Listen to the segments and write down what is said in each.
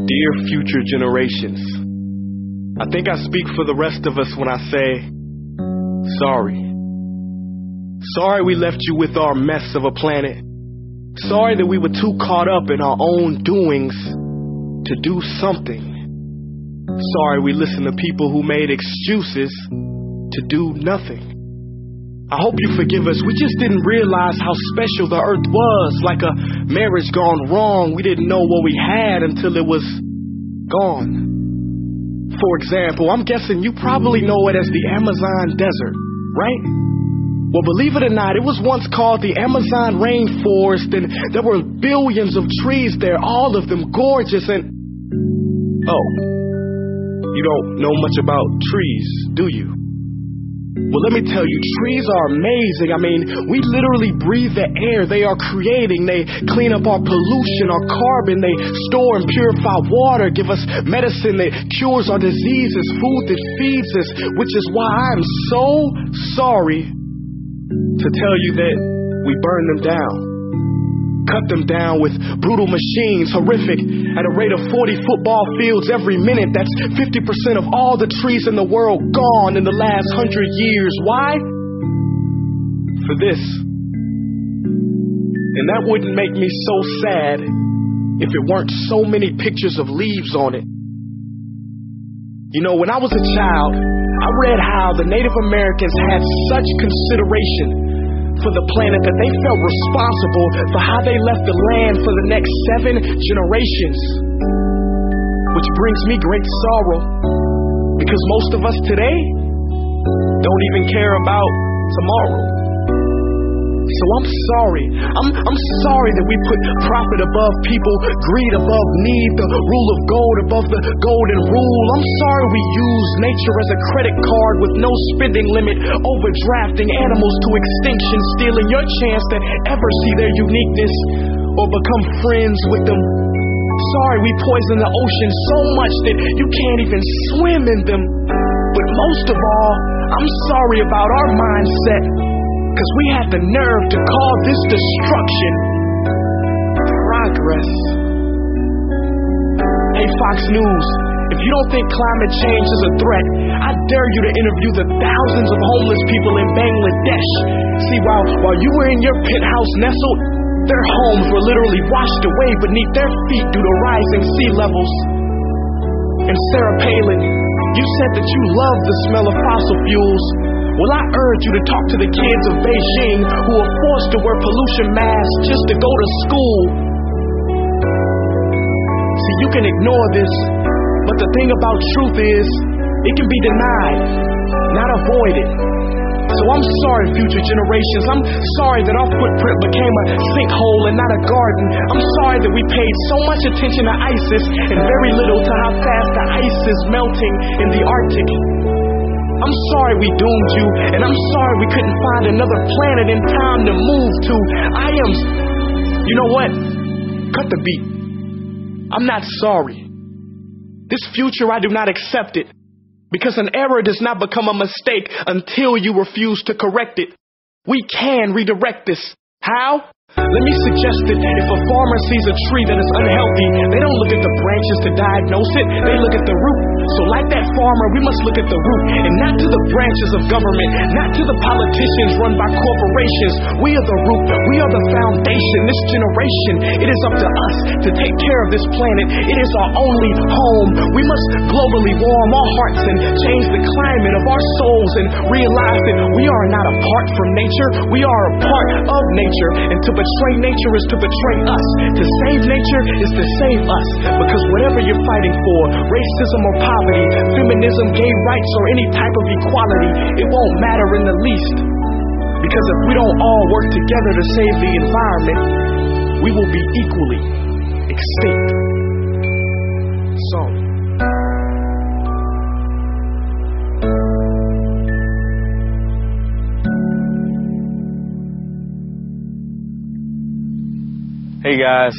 Dear future generations, I think I speak for the rest of us when I say, sorry. Sorry we left you with our mess of a planet. Sorry that we were too caught up in our own doings to do something. Sorry we listened to people who made excuses to do nothing. I hope you forgive us. We just didn't realize how special the earth was. Like a marriage gone wrong, we didn't know what we had until it was gone. For example, I'm guessing you probably know it as the Amazon desert, right? Well, believe it or not, it was once called the Amazon rainforest, and there were billions of trees there, all of them gorgeous. And oh, you don't know much about trees, do you? Well, let me tell you, trees are amazing. I mean, we literally breathe the air they are creating. They clean up our pollution, our carbon. They store and purify water, give us medicine that cures our diseases, food that feeds us, which is why I'm so sorry to tell you that we burn them down. Cut them down with brutal machines, horrific, at a rate of 40 football fields every minute. That's 50% of all the trees in the world gone in the last 100 years. Why? For this. And that wouldn't make me so sad if it weren't so many pictures of leaves on it. You know, when I was a child, I read how the Native Americans had such consideration for the planet that they felt responsible for how they left the land for the next 7 generations. Which brings me great sorrow, because most of us today don't even care about tomorrow. So I'm sorry. I'm sorry that we put profit above people, greed above need, the rule of gold above the golden rule. I'm sorry we use nature as a credit card with no spending limit, overdrafting animals to extinction, stealing your chance to ever see their uniqueness or become friends with them. Sorry we poison the ocean so much that you can't even swim in them. But most of all, I'm sorry about our mindset, because we had the nerve to call this destruction progress. Hey, Fox News, if you don't think climate change is a threat, I dare you to interview the thousands of homeless people in Bangladesh. See, while you were in your penthouse nestled, their homes were literally washed away beneath their feet due to rising sea levels. And Sarah Palin, you said that you love the smell of fossil fuels. Well, I urge you to talk to the kids of Beijing who are forced to wear pollution masks just to go to school. See, you can ignore this, but the thing about truth is, it can be denied, not avoided. So I'm sorry, future generations. I'm sorry that our footprint became a sinkhole and not a garden. I'm sorry that we paid so much attention to ISIS and very little to how fast the ice is melting in the Arctic. I'm sorry we doomed you, and I'm sorry we couldn't find another planet in time to move to. You know what? Cut the beat. I'm not sorry. This future, I do not accept it. Because an error does not become a mistake until you refuse to correct it. We can redirect this. How? Let me suggest that if a farmer sees a tree that is unhealthy, they don't look at the branches to diagnose it, they look at the root. So like that farmer, we must look at the root, and not to the branches of government, not to the politicians run by corporations. We are the root, we are the foundation, this generation. It is up to us to take care of this planet. It is our only home. We must globally warm our hearts and change the climate of our souls and realize that we are not apart from nature, we are a part of nature. And to betray nature is to betray us. To save nature is to save us. Because whatever you're fighting for, racism or poverty, feminism, gay rights, or any type of equality, it won't matter in the least. Because if we don't all work together to save the environment, we will be equally extinct. Sorry. Hey guys,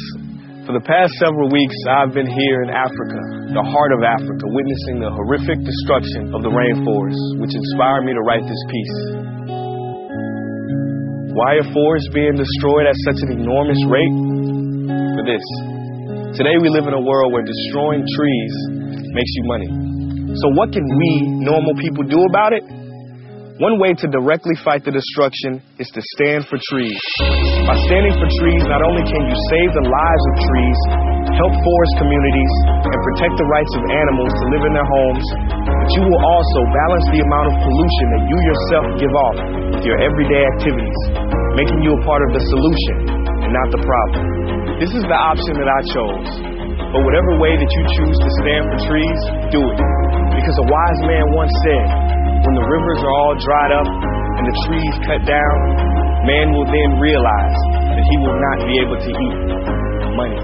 for the past several weeks I've been here in Africa, the heart of Africa, witnessing the horrific destruction of the rainforest, which inspired me to write this piece. Why are forests being destroyed at such an enormous rate? For this. Today we live in a world where destroying trees makes you money. So what can we, normal people, do about it? One way to directly fight the destruction is to stand for trees. By standing for trees, not only can you save the lives of trees, help forest communities, and protect the rights of animals to live in their homes, but you will also balance the amount of pollution that you yourself give off with your everyday activities, making you a part of the solution and not the problem. This is the option that I chose. But whatever way that you choose to stand for trees, do it. Because a wise man once said, when the rivers are all dried up and the trees cut down, man will then realize that he will not be able to eat money.